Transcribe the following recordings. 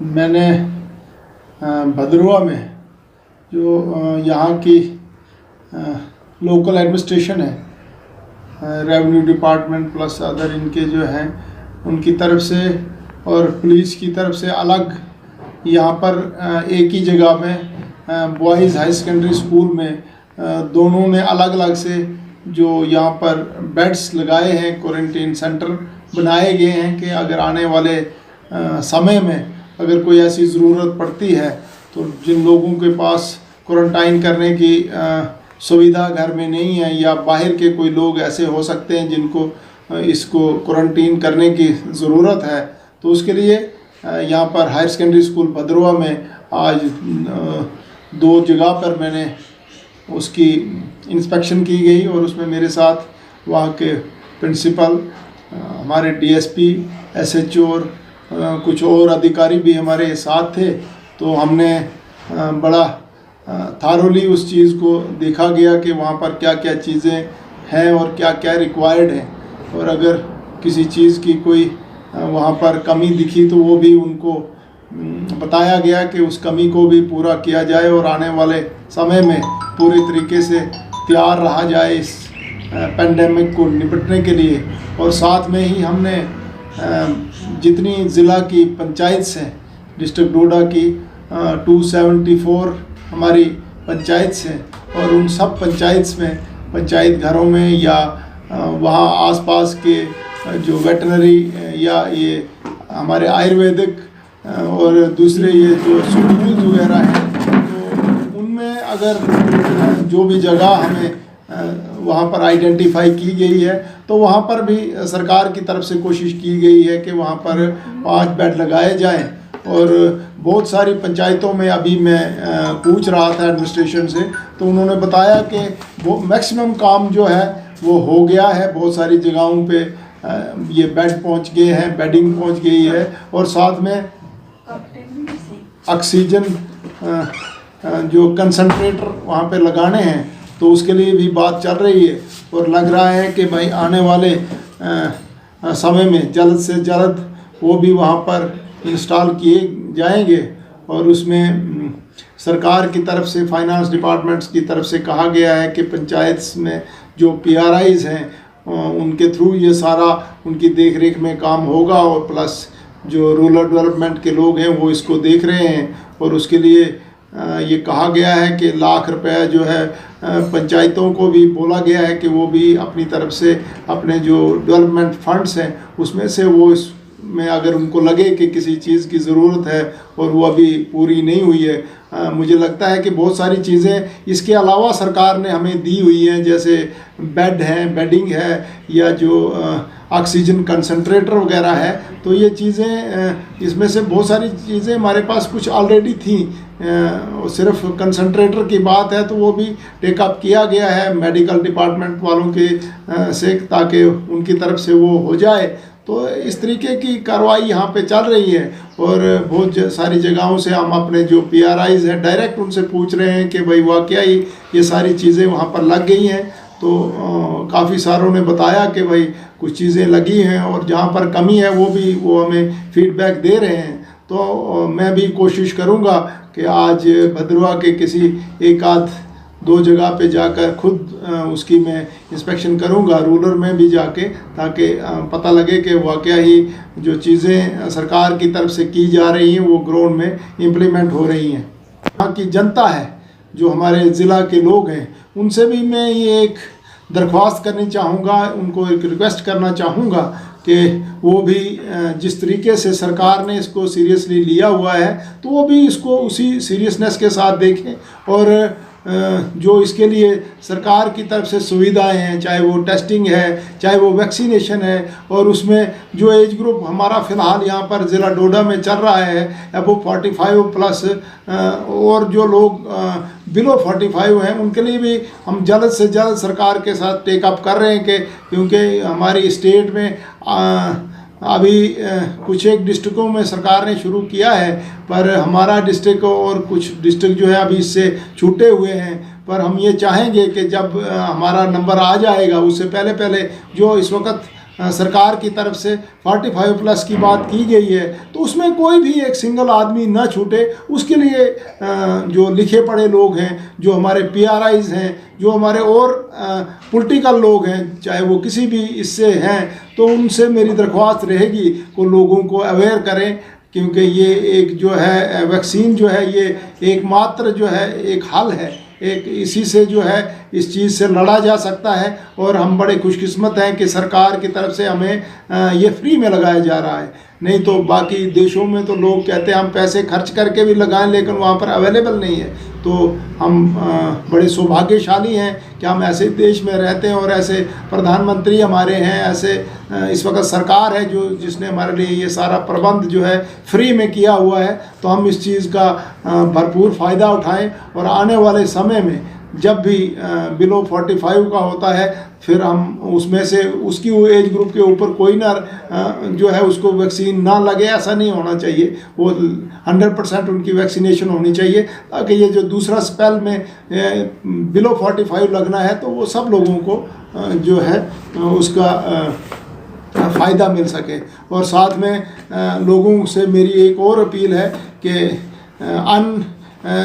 मैंने भदरवा में जो यहाँ की लोकल एडमिनिस्ट्रेशन है, रेवेन्यू डिपार्टमेंट प्लस अदर इनके जो हैं उनकी तरफ से और पुलिस की तरफ से अलग यहाँ पर एक ही जगह में बॉयज़ हाई सेकेंडरी स्कूल में दोनों ने अलग अलग से जो यहाँ पर बेड्स लगाए हैं, क्वारंटीन सेंटर बनाए गए हैं कि अगर आने वाले समय में अगर कोई ऐसी ज़रूरत पड़ती है तो जिन लोगों के पास क्वारंटाइन करने की सुविधा घर में नहीं है या बाहर के कोई लोग ऐसे हो सकते हैं जिनको इसको क्वारंटीन करने की ज़रूरत है, तो उसके लिए यहाँ पर हायर सेकेंडरी स्कूल भदरवा में आज 2 जगह पर मैंने उसकी इंस्पेक्शन की गई और उसमें मेरे साथ वहाँ के प्रिंसिपल, हमारे डीएसपी, एसएचओ और कुछ और अधिकारी भी हमारे साथ थे। तो हमने बड़ा थारोली उस चीज़ को देखा गया कि वहाँ पर क्या क्या चीज़ें हैं और क्या क्या रिक्वायर्ड है, और अगर किसी चीज़ की कोई वहाँ पर कमी दिखी तो वो भी उनको बताया गया कि उस कमी को भी पूरा किया जाए और आने वाले समय में पूरे तरीके से तैयार रहा जाए इस पेंडेमिक को निपटने के लिए। और साथ में ही हमने जितनी ज़िला की पंचायत हैं, डिस्ट्रिक्ट डोडा की 274 हमारी पंचायत हैं, और उन सब पंचायत में, पंचायत घरों में या वहाँ आसपास के जो वेटनरी या ये हमारे आयुर्वेदिक और दूसरे ये जो स्कूल वगैरह हैं, तो उनमें अगर जो भी जगह हमें वहाँ पर आइडेंटिफाई की गई है तो वहाँ पर भी सरकार की तरफ से कोशिश की गई है कि वहाँ पर 5 बेड लगाए जाएं। और बहुत सारी पंचायतों में अभी मैं पूछ रहा था एडमिनिस्ट्रेशन से, तो उन्होंने बताया कि वो मैक्सिमम काम जो है वो हो गया है, बहुत सारी जगहों पे ये बेड पहुँच गए हैं, बेडिंग पहुँच गई है, और साथ में ऑक्सीजन जो कंसंट्रेटर वहाँ पे लगाने हैं तो उसके लिए भी बात चल रही है। और लग रहा है कि भाई आने वाले समय में जल्द से जल्द वो भी वहाँ पर इंस्टॉल किए जाएंगे। और उसमें सरकार की तरफ से, फाइनेंस डिपार्टमेंट्स की तरफ से कहा गया है कि पंचायत में जो पीआरआईज़ हैं उनके थ्रू ये सारा उनकी देख रेख में काम होगा, और प्लस जो रूरल डेवलपमेंट के लोग हैं वो इसको देख रहे हैं। और उसके लिए ये कहा गया है कि लाख रुपया जो है पंचायतों को भी बोला गया है कि वो भी अपनी तरफ से अपने जो डेवलपमेंट फंड्स हैं उसमें से वो इसमें अगर उनको लगे कि किसी चीज़ की ज़रूरत है और वो अभी पूरी नहीं हुई है, मुझे लगता है कि बहुत सारी चीज़ें इसके अलावा सरकार ने हमें दी हुई हैं, जैसे बेड हैं, बेडिंग है, या जो ऑक्सीजन कंसंट्रेटर वगैरह है। तो ये चीज़ें, इसमें से बहुत सारी चीज़ें हमारे पास कुछ ऑलरेडी थी, सिर्फ कंसंट्रेटर की बात है तो वो भी टेकअप किया गया है मेडिकल डिपार्टमेंट वालों के से, ताकि उनकी तरफ से वो हो जाए। तो इस तरीके की कार्रवाई यहाँ पे चल रही है। और बहुत सारी जगहों से हम अपने जो पीआरआईज़ हैं डायरेक्ट उनसे पूछ रहे हैं कि भाई वाकई ही ये सारी चीज़ें वहाँ पर लग गई हैं। तो काफ़ी सारों ने बताया कि भाई कुछ चीज़ें लगी हैं और जहाँ पर कमी है वो हमें फीडबैक दे रहे हैं। तो मैं भी कोशिश करूँगा कि आज भदरवा के किसी 1-2 जगह पे जाकर खुद उसकी मैं इंस्पेक्शन करूँगा, रूरल में भी जाके, ताकि पता लगे कि वाकई ही जो चीज़ें सरकार की तरफ से की जा रही हैं वो ग्राउंड में इम्प्लीमेंट हो रही हैं। यहाँ की जनता है, जो हमारे ज़िला के लोग हैं, उनसे भी मैं ये एक दरख्वास्त करनी चाहूँगा, उनको एक रिक्वेस्ट करना चाहूँगा कि वो भी जिस तरीके से सरकार ने इसको सीरियसली लिया हुआ है तो वो भी इसको उसी सीरियसनेस के साथ देखें। और जो इसके लिए सरकार की तरफ से सुविधाएं हैं, चाहे वो टेस्टिंग है, चाहे वो वैक्सीनेशन है, और उसमें जो एज ग्रुप हमारा फ़िलहाल यहाँ पर ज़िला डोडा में चल रहा है अबव 45 प्लस, और जो लोग बिलो 45 हैं उनके लिए भी हम जल्द से जल्द सरकार के साथ टेकअप कर रहे हैं कि क्योंकि हमारी स्टेट में अभी कुछ एक डिस्ट्रिक्टों में सरकार ने शुरू किया है, पर हमारा डिस्ट्रिक्ट और कुछ डिस्ट्रिक्ट जो है अभी इससे छूटे हुए हैं। पर हम ये चाहेंगे कि जब हमारा नंबर आ जाएगा उससे पहले जो इस वक्त सरकार की तरफ से 45+ की बात की गई है, तो उसमें कोई भी एक सिंगल आदमी ना छूटे। उसके लिए जो लिखे पढ़े लोग हैं, जो हमारे PRIs हैं, जो हमारे और पॉलिटिकल लोग हैं, चाहे वो किसी भी इससे हैं, तो उनसे मेरी दरख्वास्त रहेगी कि लोगों को अवेयर करें, क्योंकि ये एक जो है वैक्सीन जो है ये एकमात्र जो है एक हल है, एक इसी से जो है इस चीज़ से लड़ा जा सकता है। और हम बड़े खुशकिस्मत हैं कि सरकार की तरफ से हमें ये फ्री में लगाया जा रहा है। नहीं तो बाकी देशों में तो लोग कहते हैं हम पैसे खर्च करके भी लगाएं, लेकिन वहाँ पर अवेलेबल नहीं है। तो हम बड़े सौभाग्यशाली हैं कि हम ऐसे देश में रहते हैं और ऐसे प्रधानमंत्री हमारे हैं, ऐसे इस वक्त सरकार है जो जिसने हमारे लिए ये सारा प्रबंध जो है फ्री में किया हुआ है। तो हम इस चीज़ का भरपूर फ़ायदा उठाएं और आने वाले समय में जब भी बिलो 45 का होता है, फिर हम उसमें से उसकी एज ग्रुप के ऊपर कोई ना जो है उसको वैक्सीन ना लगे, ऐसा नहीं होना चाहिए। वो 100% उनकी वैक्सीनेशन होनी चाहिए, ताकि ये जो दूसरा स्पेल में बिलो 45 लगना है तो वो सब लोगों को जो है उसका फ़ायदा मिल सके। और साथ में लोगों से मेरी एक और अपील है कि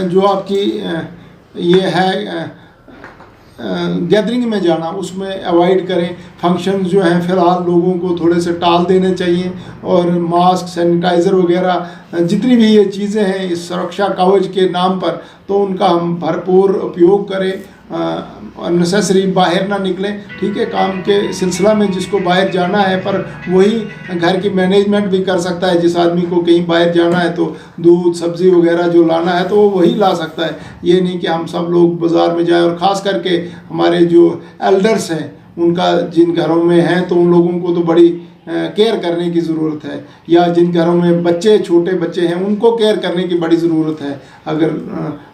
जो आपकी ये है गैदरिंग में जाना, उसमें अवॉइड करें। फंक्शन जो हैं फ़िलहाल लोगों को थोड़े से टाल देने चाहिए, और मास्क, सैनिटाइज़र वगैरह जितनी भी ये चीज़ें हैं इस सुरक्षा कवच के नाम पर, तो उनका हम भरपूर उपयोग करें। नेसेसरी बाहर ना निकलें, ठीक है, काम के सिलसिला में जिसको बाहर जाना है, पर वही घर की मैनेजमेंट भी कर सकता है। जिस आदमी को कहीं बाहर जाना है तो दूध सब्ज़ी वगैरह जो लाना है तो वो वही ला सकता है। ये नहीं कि हम सब लोग बाज़ार में जाएं। और ख़ास करके हमारे जो एल्डर्स हैं, उनका जिन घरों में हैं तो उन लोगों को तो बड़ी केयर करने की ज़रूरत है, या जिन घरों में बच्चे छोटे बच्चे हैं उनको केयर करने की बड़ी ज़रूरत है। अगर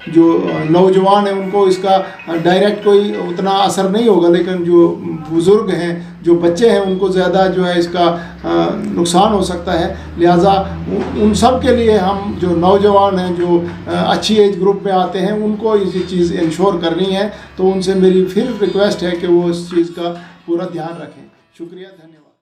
जो नौजवान हैं उनको इसका डायरेक्ट कोई उतना असर नहीं होगा, लेकिन जो बुज़ुर्ग हैं, जो बच्चे हैं, उनको ज़्यादा जो है इसका नुकसान हो सकता है। लिहाजा उन सब के लिए हम जो नौजवान हैं, जो अच्छी एज ग्रुप में आते हैं, उनको ये चीज़ इंश्योर करनी है। तो उनसे मेरी फिर रिक्वेस्ट है कि वो इस चीज़ का पूरा ध्यान रखें। शुक्रिया, धन्यवाद।